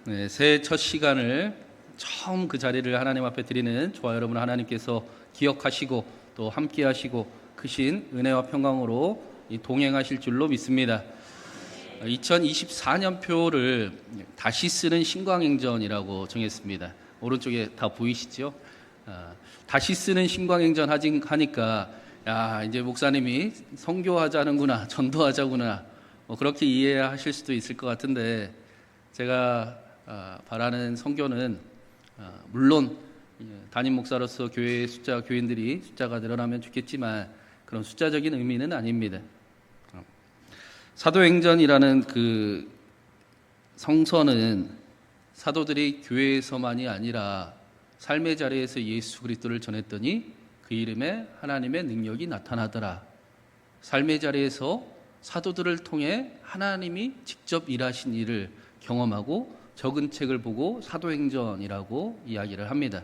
네, 새해 첫 시간을 처음 그 자리를 하나님 앞에 드리는 저와 여러분 하나님께서 기억하시고 또 함께하시고 크신 은혜와 평강으로 동행하실 줄로 믿습니다. 2024년표를 다시 쓰는 신광행전이라고 정했습니다. 오른쪽에 다 보이시죠? 다시 쓰는 신광행전 하니까 이제 목사님이 선교하자는구나, 전도하자구나, 그렇게 이해하실 수도 있을 것 같은데, 제가 바라는 선교는 물론 담임 목사로서 교회의 교인들이 숫자가 늘어나면 좋겠지만 그런 숫자적인 의미는 아닙니다. 사도행전이라는 그 성서는 사도들이 교회에서만이 아니라 삶의 자리에서 예수 그리스도를 전했더니 그 이름에 하나님의 능력이 나타나더라. 삶의 자리에서 사도들을 통해 하나님이 직접 일하신 일을 경험하고 적은 책을 보고 사도행전이라고 이야기를 합니다.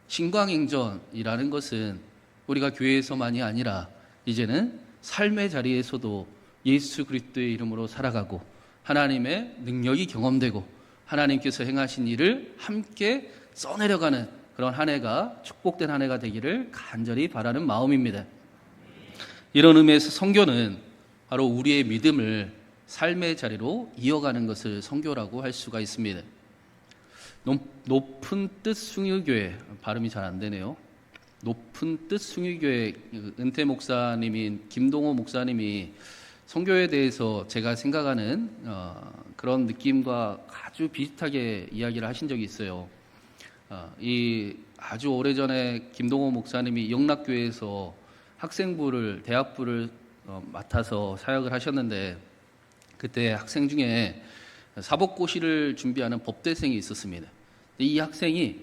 신광행전이라는 것은 우리가 교회에서만이 아니라 이제는 삶의 자리에서도 예수 그리스도의 이름으로 살아가고 하나님의 능력이 경험되고 하나님께서 행하신 일을 함께 써내려가는 그런 한 해가 축복된 한 해가 되기를 간절히 바라는 마음입니다. 이런 의미에서 선교는 바로 우리의 믿음을 삶의 자리로 이어가는 것을 선교라고 할 수가 있습니다. 높은 뜻 숭유교회, 발음이 잘 안 되네요. 높은 뜻 숭유교회 은퇴 목사님인 김동호 목사님이 선교에 대해서 제가 생각하는 그런 느낌과 아주 비슷하게 이야기를 하신 적이 있어요. 이 아주 오래전에 김동호 목사님이 영락교회에서 학생부를 대학부를 맡아서 사역을 하셨는데 그때 학생 중에 사법고시를 준비하는 법대생이 있었습니다. 이 학생이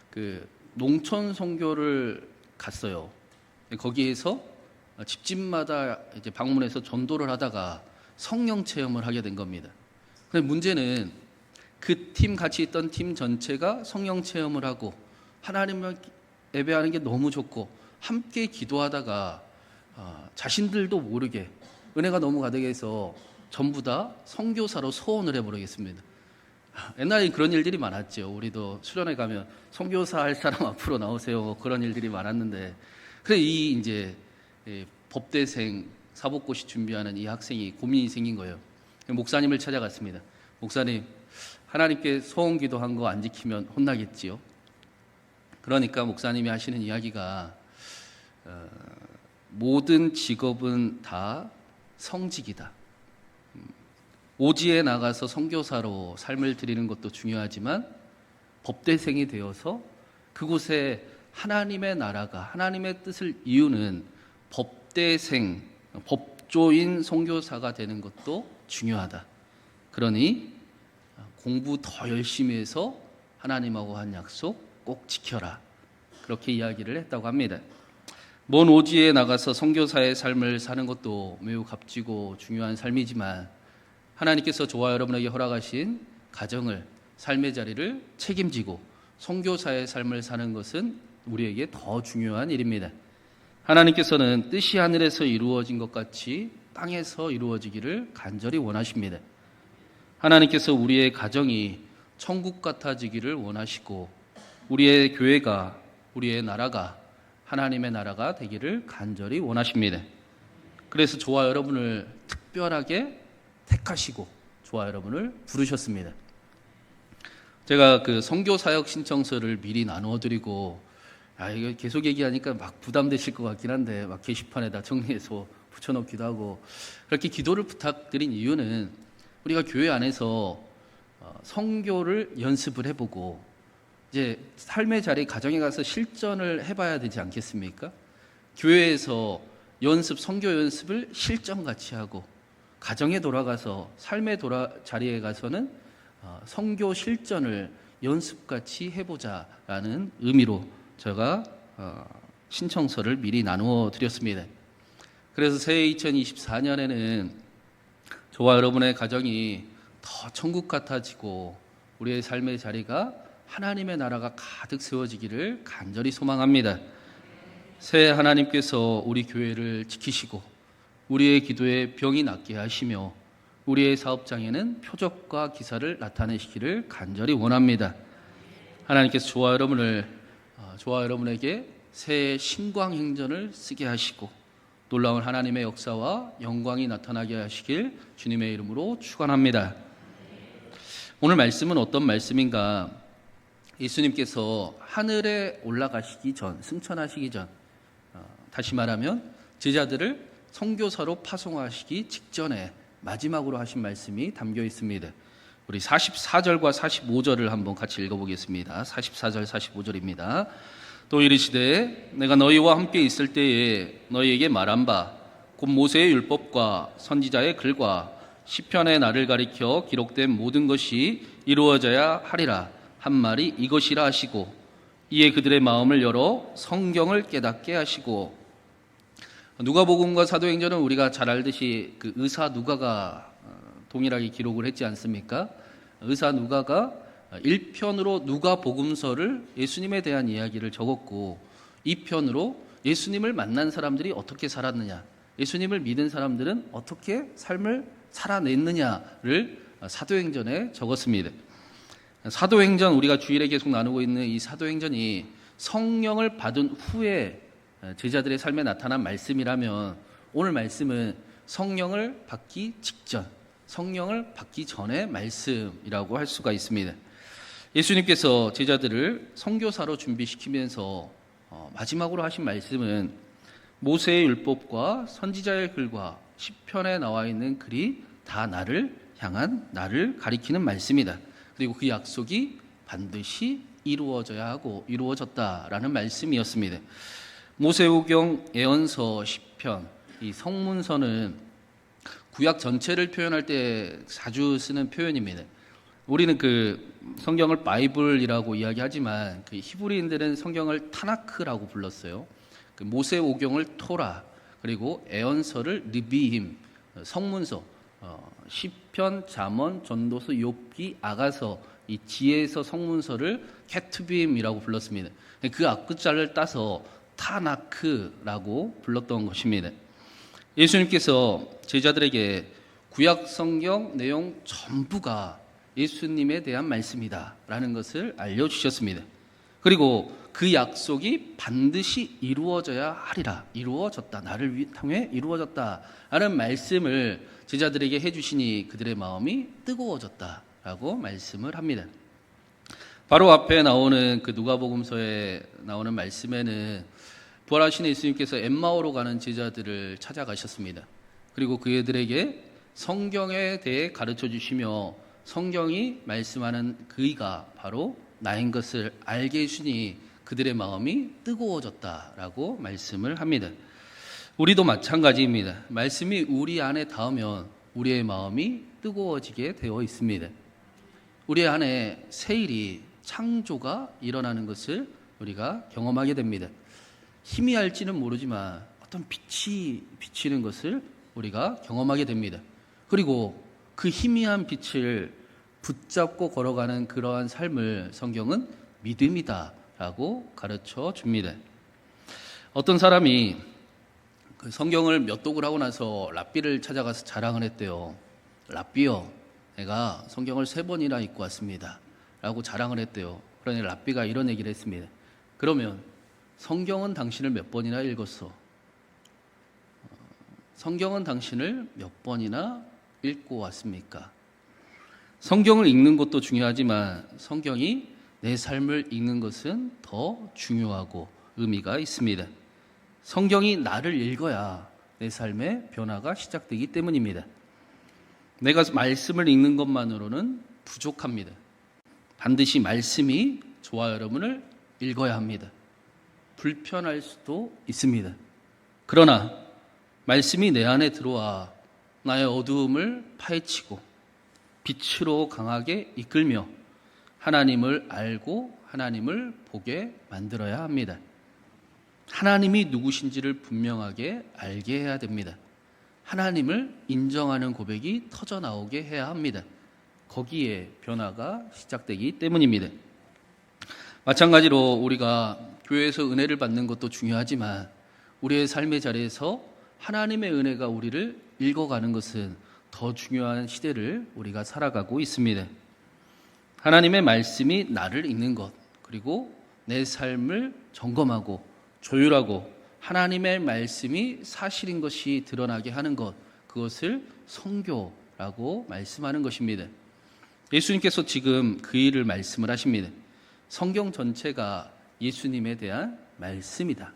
그 농촌 선교를 갔어요. 거기에서 집집마다 이제 방문해서 전도를 하다가 성령 체험을 하게 된 겁니다. 근데 문제는 그 팀 같이 있던 팀 전체가 성령 체험을 하고 하나님을 예배하는 게 너무 좋고 함께 기도하다가 자신들도 모르게 은혜가 너무 가득해서 전부 다 선교사로 소원을 해버리겠습니다. 옛날에 그런 일들이 많았죠. 우리도 수련회 가면 선교사 할 사람 앞으로 나오세요. 그런 일들이 많았는데, 그래 이 이제 법대생 사법고시 준비하는 이 학생이 고민이 생긴 거예요. 목사님을 찾아갔습니다. 목사님, 하나님께 소원 기도한 거 안 지키면 혼나겠지요. 그러니까 목사님이 하시는 이야기가 모든 직업은 다 성직이다. 오지에 나가서 선교사로 삶을 드리는 것도 중요하지만 법대생이 되어서 그곳에 하나님의 나라가 하나님의 뜻을 이루는 법대생, 법조인 선교사가 되는 것도 중요하다. 그러니 공부 더 열심히 해서 하나님하고 한 약속 꼭 지켜라. 그렇게 이야기를 했다고 합니다. 먼 오지에 나가서 선교사의 삶을 사는 것도 매우 값지고 중요한 삶이지만 하나님께서 저와 여러분에게 허락하신 가정을, 삶의 자리를 책임지고 선교사의 삶을 사는 것은 우리에게 더 중요한 일입니다. 하나님께서는 뜻이 하늘에서 이루어진 것 같이 땅에서 이루어지기를 간절히 원하십니다. 하나님께서 우리의 가정이 천국 같아지기를 원하시고 우리의 교회가, 우리의 나라가 하나님의 나라가 되기를 간절히 원하십니다. 그래서 저와 여러분을 특별하게 택하시고 저와 여러분을 부르셨습니다. 제가 그 선교사역 신청서를 미리 나누어드리고 이거 계속 얘기하니까 막 부담되실 것 같긴 한데 막 게시판에다 정리해서 붙여놓기도 하고 그렇게 기도를 부탁드린 이유는 우리가 교회 안에서 선교를 연습을 해보고 이제 삶의 자리 가정에 가서 실전을 해봐야 되지 않겠습니까? 교회에서 선교 연습을 실전같이 하고 가정에 돌아가서 삶의 자리에 가서는 선교 실전을 연습같이 해보자라는 의미로 제가 신청서를 미리 나누어 드렸습니다. 그래서 새해 2024년에는 저와 여러분의 가정이 더 천국 같아지고 우리의 삶의 자리가 하나님의 나라가 가득 세워지기를 간절히 소망합니다. 새해 하나님께서 우리 교회를 지키시고 우리의 기도에 병이 낫게 하시며 우리의 사업장에는 표적과 기사를 나타내시기를 간절히 원합니다. 하나님께서 저와 여러분에게 새 신광행전을 쓰게 하시고 놀라운 하나님의 역사와 영광이 나타나게 하시길 주님의 이름으로 축원합니다. 오늘 말씀은 어떤 말씀인가? 예수님께서 하늘에 올라가시기 전, 승천하시기 전, 다시 말하면 제자들을 선교사로 파송하시기 직전에 마지막으로 하신 말씀이 담겨 있습니다. 우리 44절과 45절을 한번 같이 읽어보겠습니다. 44절, 45절입니다. 또 이르시되 내가 너희와 함께 있을 때에 너희에게 말한 바 곧 모세의 율법과 선지자의 글과 시편의 나를 가리켜 기록된 모든 것이 이루어져야 하리라 한 말이 이것이라 하시고 이에 그들의 마음을 열어 성경을 깨닫게 하시고. 누가복음과 사도행전은 우리가 잘 알듯이 그 의사 누가가 동일하게 기록을 했지 않습니까? 의사 누가가 1편으로 누가복음서를 예수님에 대한 이야기를 적었고 2편으로 예수님을 만난 사람들이 어떻게 살았느냐, 예수님을 믿은 사람들은 어떻게 삶을 살아냈느냐를 사도행전에 적었습니다. 사도행전, 우리가 주일에 계속 나누고 있는 이 사도행전이 성령을 받은 후에 제자들의 삶에 나타난 말씀이라면 오늘 말씀은 성령을 받기 직전, 성령을 받기 전의 말씀이라고 할 수가 있습니다. 예수님께서 제자들을 선교사로 준비시키면서 마지막으로 하신 말씀은 모세의 율법과 선지자의 글과 시편에 나와 있는 글이 다 나를 향한, 나를 가리키는 말씀이다. 그리고 그 약속이 반드시 이루어져야 하고 이루어졌다라는 말씀이었습니다. 모세오경, 예언서, 시편, 이 성문서는 구약 전체를 표현할 때 자주 쓰는 표현입니다. 우리는 그 성경을 바이블이라고 이야기하지만 그 히브리인들은 성경을 타나크라고 불렀어요. 그 모세오경을 토라, 그리고 예언서를 느비임, 성문서, 시편, 잠언, 전도서, 욥기, 아가서, 이 지혜서 성문서를 케투빔이라고 불렀습니다. 그 앞글자를 따서 타나크라고 불렀던 것입니다. 예수님께서 제자들에게 구약 성경 내용 전부가 예수님에 대한 말씀이다 라는 것을 알려주셨습니다. 그리고 그 약속이 반드시 이루어져야 하리라, 이루어졌다, 나를 통해 이루어졌다 라는 말씀을 제자들에게 해주시니 그들의 마음이 뜨거워졌다 라고 말씀을 합니다. 바로 앞에 나오는 그 누가복음서에 나오는 말씀에는 부활하신 예수님께서 엠마오로 가는 제자들을 찾아가셨습니다. 그리고 그들에게 성경에 대해 가르쳐 주시며 성경이 말씀하는 그이가 바로 나인 것을 알게 해주니 그들의 마음이 뜨거워졌다라고 말씀을 합니다. 우리도 마찬가지입니다. 말씀이 우리 안에 닿으면 우리의 마음이 뜨거워지게 되어 있습니다. 우리 안에 새일이, 창조가 일어나는 것을 우리가 경험하게 됩니다. 희미할지는 모르지만 어떤 빛이 비치는 것을 우리가 경험하게 됩니다. 그리고 그 희미한 빛을 붙잡고 걸어가는 그러한 삶을 성경은 믿음이다라고 가르쳐 줍니다. 어떤 사람이 그 성경을 몇 독을 하고 나서 랍비를 찾아가서 자랑을 했대요. 랍비요, 내가 성경을 3번이나 읽고 왔습니다 라고 자랑을 했대요. 그러니 랍비가 이런 얘기를 했습니다. 그러면 성경은 당신을 몇 번이나 읽었어? 성경은 당신을 몇 번이나 읽고 왔습니까? 성경을 읽는 것도 중요하지만 성경이 내 삶을 읽는 것은 더 중요하고 의미가 있습니다. 성경이 나를 읽어야 내 삶의 변화가 시작되기 때문입니다. 내가 말씀을 읽는 것만으로는 부족합니다. 반드시 말씀이 저와 여러분을 읽어야 합니다. 불편할 수도 있습니다. 그러나 말씀이 내 안에 들어와 나의 어두움을 파헤치고 빛으로 강하게 이끌며 하나님을 알고 하나님을 보게 만들어야 합니다. 하나님이 누구신지를 분명하게 알게 해야 됩니다. 하나님을 인정하는 고백이 터져 나오게 해야 합니다. 거기에 변화가 시작되기 때문입니다. 마찬가지로 우리가 교회에서 은혜를 받는 것도 중요하지만 우리의 삶의 자리에서 하나님의 은혜가 우리를 읽어가는 것은 더 중요한 시대를 우리가 살아가고 있습니다. 하나님의 말씀이 나를 읽는 것, 그리고 내 삶을 점검하고 조율하고 하나님의 말씀이 사실인 것이 드러나게 하는 것, 그것을 선교라고 말씀하는 것입니다. 예수님께서 지금 그 일을 말씀을 하십니다. 성경 전체가 예수님에 대한 말씀이다.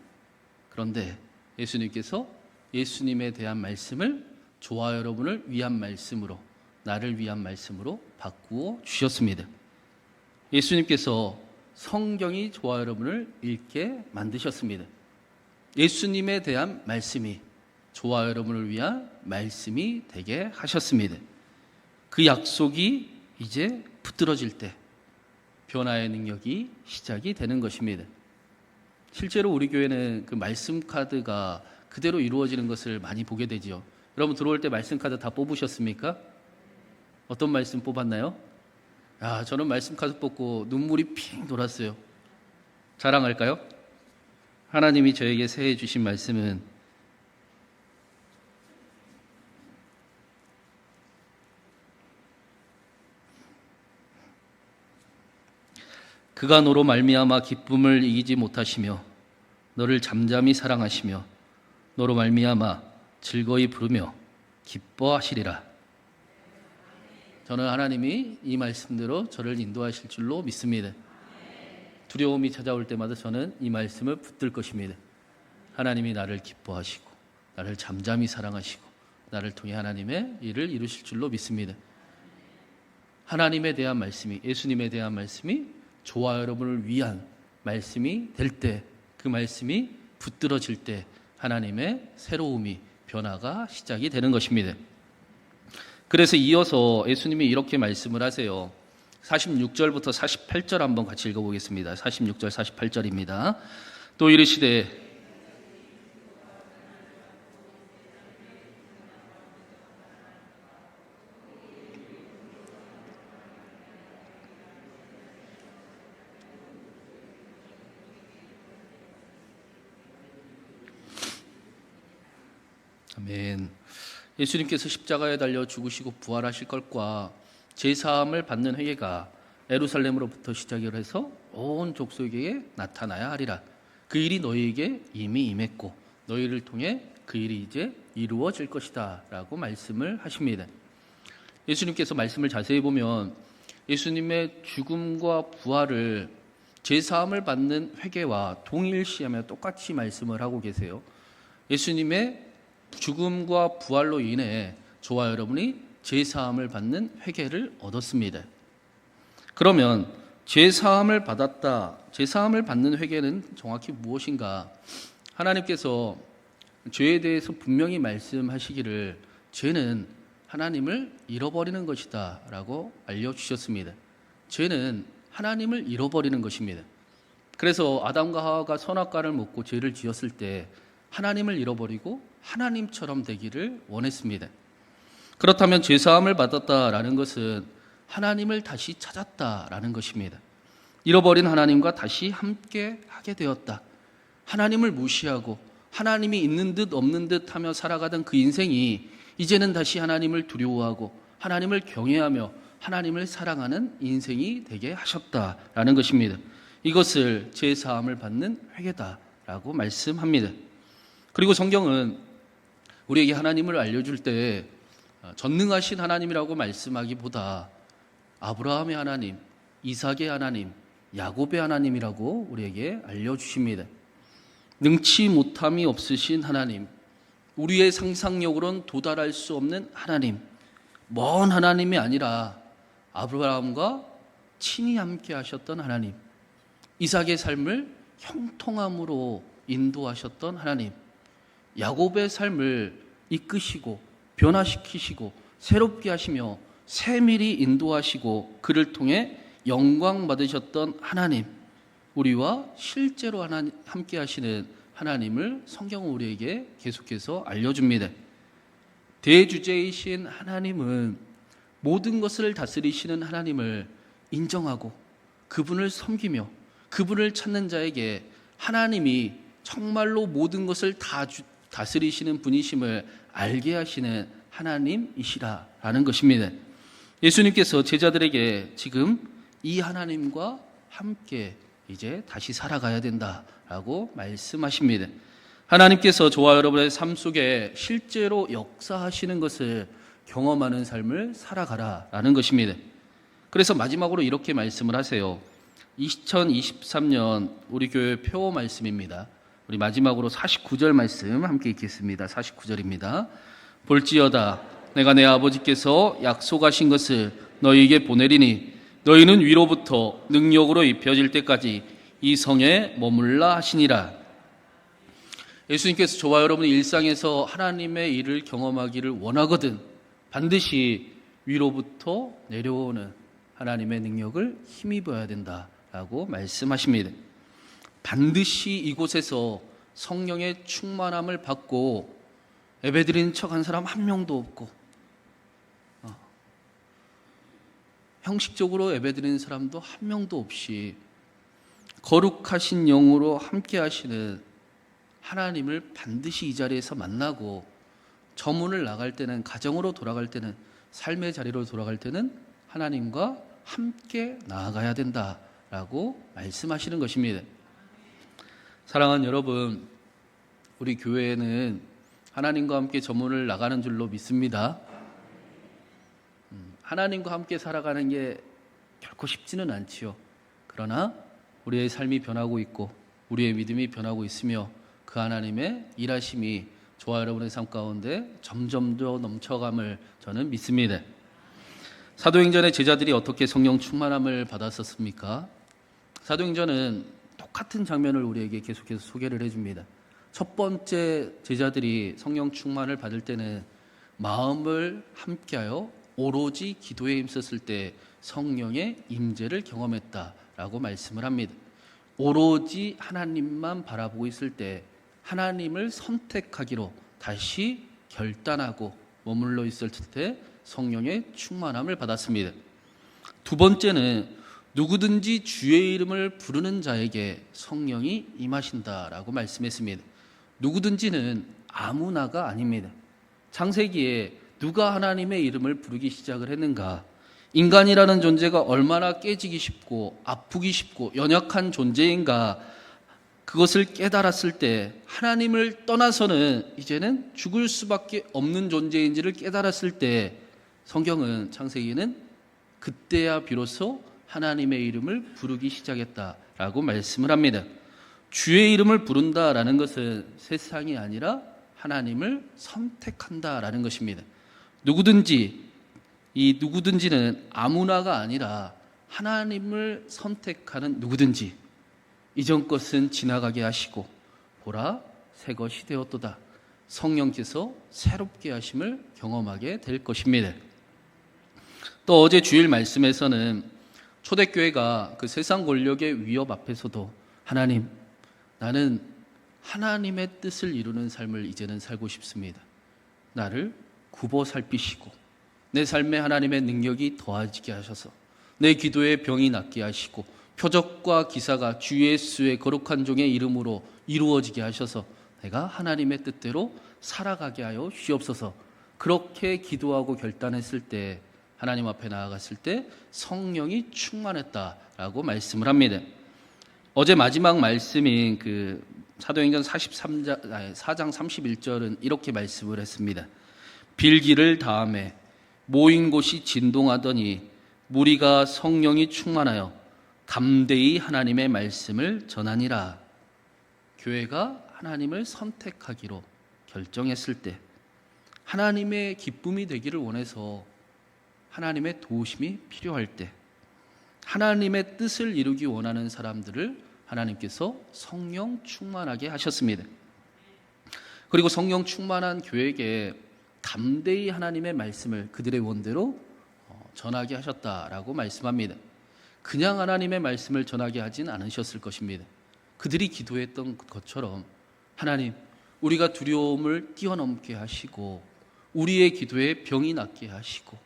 그런데 예수님께서 예수님에 대한 말씀을 저와 여러분을 위한 말씀으로, 나를 위한 말씀으로 바꾸어 주셨습니다. 예수님께서 성경이 저와 여러분을 읽게 만드셨습니다. 예수님에 대한 말씀이 저와 여러분을 위한 말씀이 되게 하셨습니다. 그 약속이 이제 붙들어질 때 변화의 능력이 시작이 되는 것입니다. 실제로 우리 교회는 그 말씀 카드가 그대로 이루어지는 것을 많이 보게 되죠. 여러분 들어올 때 말씀 카드 다 뽑으셨습니까? 어떤 말씀 뽑았나요? 저는 말씀 카드 뽑고 눈물이 핑 돌았어요. 자랑할까요? 하나님이 저에게 새해 주신 말씀은 그가 너로 말미암아 기쁨을 이기지 못하시며 너를 잠잠히 사랑하시며 너로 말미암아 즐거이 부르며 기뻐하시리라. 저는 하나님이 이 말씀대로 저를 인도하실 줄로 믿습니다. 두려움이 찾아올 때마다 저는 이 말씀을 붙들 것입니다. 하나님이 나를 기뻐하시고 나를 잠잠히 사랑하시고 나를 통해 하나님의 일을 이루실 줄로 믿습니다. 하나님에 대한 말씀이, 예수님에 대한 말씀이 저와 여러분을 위한 말씀이 될 때, 그 말씀이 붙들어질 때 하나님의 새로움이, 변화가 시작이 되는 것입니다. 그래서 이어서 예수님이 이렇게 말씀을 하세요. 46절부터 48절 한번 같이 읽어보겠습니다. 46절 48절입니다. 또 이르시되 아멘. 예수님께서 십자가에 달려 죽으시고 부활하실 것과 제사함을 받는 회개가 예루살렘으로부터 시작을 해서 온 족속에게 나타나야 하리라. 그 일이 너희에게 이미 임했고 너희를 통해 그 일이 이제 이루어질 것이다 라고 말씀을 하십니다. 예수님께서 말씀을 자세히 보면 예수님의 죽음과 부활을 제사함을 받는 회개와 동일시하며 똑같이 말씀을 하고 계세요. 예수님의 죽음과 부활로 인해 저와 여러분이 제사함을 받는 회개를 얻었습니다. 그러면 제사함을 받았다, 제사함을 받는 회개는 정확히 무엇인가? 하나님께서 죄에 대해서 분명히 말씀하시기를 죄는 하나님을 잃어버리는 것이다 라고 알려주셨습니다. 죄는 하나님을 잃어버리는 것입니다. 그래서 아담과 하와가 선악과를 먹고 죄를 지었을 때 하나님을 잃어버리고 하나님처럼 되기를 원했습니다. 그렇다면 죄사함을 받았다라는 것은 하나님을 다시 찾았다라는 것입니다. 잃어버린 하나님과 다시 함께 하게 되었다. 하나님을 무시하고 하나님이 있는 듯 없는 듯 하며 살아가던 그 인생이 이제는 다시 하나님을 두려워하고 하나님을 경외하며 하나님을 사랑하는 인생이 되게 하셨다라는 것입니다. 이것을 제사함을 받는 회개다라고 말씀합니다. 그리고 성경은 우리에게 하나님을 알려줄 때 전능하신 하나님이라고 말씀하기보다 아브라함의 하나님, 이삭의 하나님, 야곱의 하나님이라고 우리에게 알려주십니다. 능치 못함이 없으신 하나님, 우리의 상상력으로는 도달할 수 없는 하나님, 먼 하나님이 아니라 아브라함과 친히 함께 하셨던 하나님, 이삭의 삶을 형통함으로 인도하셨던 하나님, 야곱의 삶을 이끄시고 변화시키시고 새롭게 하시며 세밀히 인도하시고 그를 통해 영광 받으셨던 하나님, 우리와 실제로 함께 하시는 하나님을 성경은 우리에게 계속해서 알려줍니다. 대주제이신 하나님은 모든 것을 다스리시는 하나님을 인정하고 그분을 섬기며 그분을 찾는 자에게 하나님이 정말로 모든 것을 다 다스리시는 분이심을 알게 하시는 하나님이시라라는 것입니다. 예수님께서 제자들에게 지금 이 하나님과 함께 이제 다시 살아가야 된다라고 말씀하십니다. 하나님께서 저와 여러분의 삶 속에 실제로 역사하시는 것을 경험하는 삶을 살아가라라는 것입니다. 그래서 마지막으로 이렇게 말씀을 하세요. 2023년 우리 교회 표 말씀입니다. 우리 마지막으로 49절 말씀 함께 읽겠습니다. 49절입니다. 볼지어다 내가 내 아버지께서 약속하신 것을 너희에게 보내리니 너희는 위로부터 능력으로 입혀질 때까지 이 성에 머물라 하시니라. 예수님께서 저와 여러분이 일상에서 하나님의 일을 경험하기를 원하거든 반드시 위로부터 내려오는 하나님의 능력을 힘입어야 된다라고 말씀하십니다. 반드시 이곳에서 성령의 충만함을 받고 예배드리는 척 한 사람 한 명도 없고 형식적으로 예배드리는 사람도 한 명도 없이 거룩하신 영으로 함께 하시는 하나님을 반드시 이 자리에서 만나고 저문을 나갈 때는, 가정으로 돌아갈 때는, 삶의 자리로 돌아갈 때는 하나님과 함께 나아가야 된다라고 말씀하시는 것입니다. 사랑하는 여러분, 우리 교회에는 하나님과 함께 저문을 나가는 줄로 믿습니다. 하나님과 함께 살아가는 게 결코 쉽지는 않지요. 그러나 우리의 삶이 변하고 있고 우리의 믿음이 변하고 있으며 그 하나님의 일하심이 저와 여러분의 삶 가운데 점점 더 넘쳐감을 저는 믿습니다. 사도행전의 제자들이 어떻게 성령 충만함을 받았었습니까? 사도행전은 똑같은 장면을 우리에게 계속해서 소개를 해줍니다. 첫 번째 제자들이 성령 충만을 받을 때는 마음을 함께하여 오로지 기도에 힘썼을 때 성령의 임재를 경험했다라고 말씀을 합니다. 오로지 하나님만 바라보고 있을 때 하나님을 선택하기로 다시 결단하고 머물러 있을 때 성령의 충만함을 받았습니다. 두 번째는 누구든지 주의 이름을 부르는 자에게 성령이 임하신다라고 말씀했습니다. 누구든지는 아무나가 아닙니다. 창세기에 누가 하나님의 이름을 부르기 시작을 했는가? 인간이라는 존재가 얼마나 깨지기 쉽고 아프기 쉽고 연약한 존재인가, 그것을 깨달았을 때 하나님을 떠나서는 이제는 죽을 수밖에 없는 존재인지를 깨달았을 때 성경은, 창세기는 그때야 비로소 하나님의 이름을 부르기 시작했다라고 말씀을 합니다. 주의 이름을 부른다라는 것은 세상이 아니라 하나님을 선택한다라는 것입니다. 누구든지, 이 누구든지는 아무나가 아니라 하나님을 선택하는 누구든지, 이전 것은 지나가게 하시고 보라 새 것이 되었도다. 성령께서 새롭게 하심을 경험하게 될 것입니다. 또 어제 주일 말씀에서는 초대교회가 그 세상 권력의 위협 앞에서도 하나님, 나는 하나님의 뜻을 이루는 삶을 이제는 살고 싶습니다. 나를 굽어 살피시고 내 삶에 하나님의 능력이 더하지게 하셔서 내 기도에 병이 낫게 하시고 표적과 기사가 주 예수의 거룩한 종의 이름으로 이루어지게 하셔서 내가 하나님의 뜻대로 살아가게 하여 주옵소서. 그렇게 기도하고 결단했을 때, 하나님 앞에 나아갔을 때 성령이 충만했다라고 말씀을 합니다. 어제 마지막 말씀인 그 사도행전 4장 31절은 이렇게 말씀을 했습니다. 빌기를 다음에 모인 곳이 진동하더니 무리가 성령이 충만하여 담대히 하나님의 말씀을 전하니라. 교회가 하나님을 선택하기로 결정했을 때, 하나님의 기쁨이 되기를 원해서 하나님의 도우심이 필요할 때, 하나님의 뜻을 이루기 원하는 사람들을 하나님께서 성령 충만하게 하셨습니다. 그리고 성령 충만한 교회에게 담대히 하나님의 말씀을 그들의 원대로 전하게 하셨다라고 말씀합니다. 그냥 하나님의 말씀을 전하게 하진 않으셨을 것입니다. 그들이 기도했던 것처럼 하나님, 우리가 두려움을 뛰어넘게 하시고 우리의 기도에 병이 낫게 하시고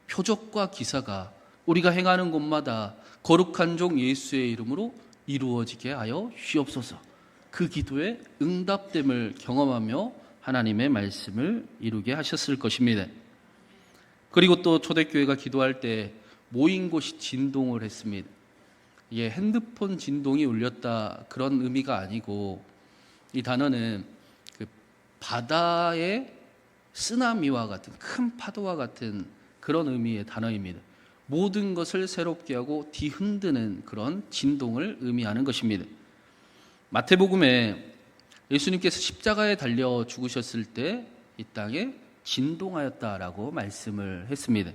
표적과 기사가 우리가 행하는 곳마다 거룩한 종 예수의 이름으로 이루어지게 하여 주옵소서. 그 기도에 응답됨을 경험하며 하나님의 말씀을 이루게 하셨을 것입니다. 그리고 또 초대교회가 기도할 때 모인 곳이 진동을 했습니다. 이게 핸드폰 진동이 울렸다 그런 의미가 아니고, 이 단어는 그 바다의 쓰나미와 같은, 큰 파도와 같은 그런 의미의 단어입니다. 모든 것을 새롭게 하고 뒤흔드는 그런 진동을 의미하는 것입니다. 마태복음에 예수님께서 십자가에 달려 죽으셨을 때 이 땅에 진동하였다라고 말씀을 했습니다.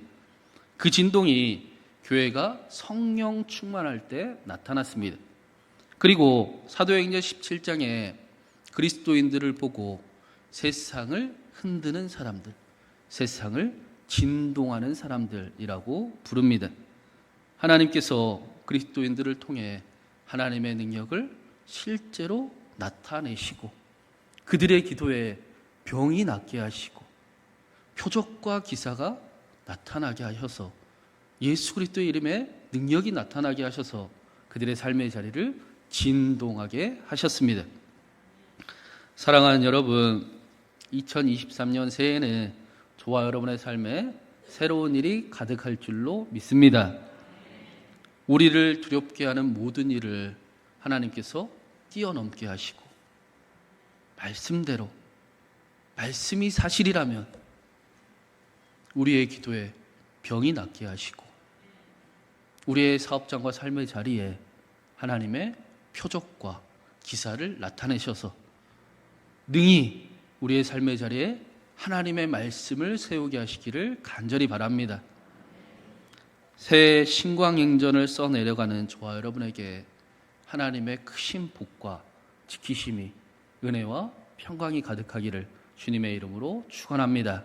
그 진동이 교회가 성령 충만할 때 나타났습니다. 그리고 사도행전 17장에 그리스도인들을 보고 세상을 흔드는 사람들, 세상을 진동하는 사람들이라고 부릅니다. 하나님께서 그리스도인들을 통해 하나님의 능력을 실제로 나타내시고 그들의 기도에 병이 낫게 하시고 표적과 기사가 나타나게 하셔서 예수 그리스도의 이름에 능력이 나타나게 하셔서 그들의 삶의 자리를 진동하게 하셨습니다. 사랑하는 여러분, 2023년 새해에는 저와 여러분의 삶에 새로운 일이 가득할 줄로 믿습니다. 우리를 두렵게 하는 모든 일을 하나님께서 뛰어넘게 하시고, 말씀대로, 말씀이 사실이라면 우리의 기도에 병이 낫게 하시고, 우리의 사업장과 삶의 자리에 하나님의 표적과 기사를 나타내셔서 능히 우리의 삶의 자리에 하나님의 말씀을 세우게 하시기를 간절히 바랍니다. 새해 신광행전을 써내려가는 저와 여러분에게 하나님의 크신 복과 지키심이, 은혜와 평강이 가득하기를 주님의 이름으로 축원합니다.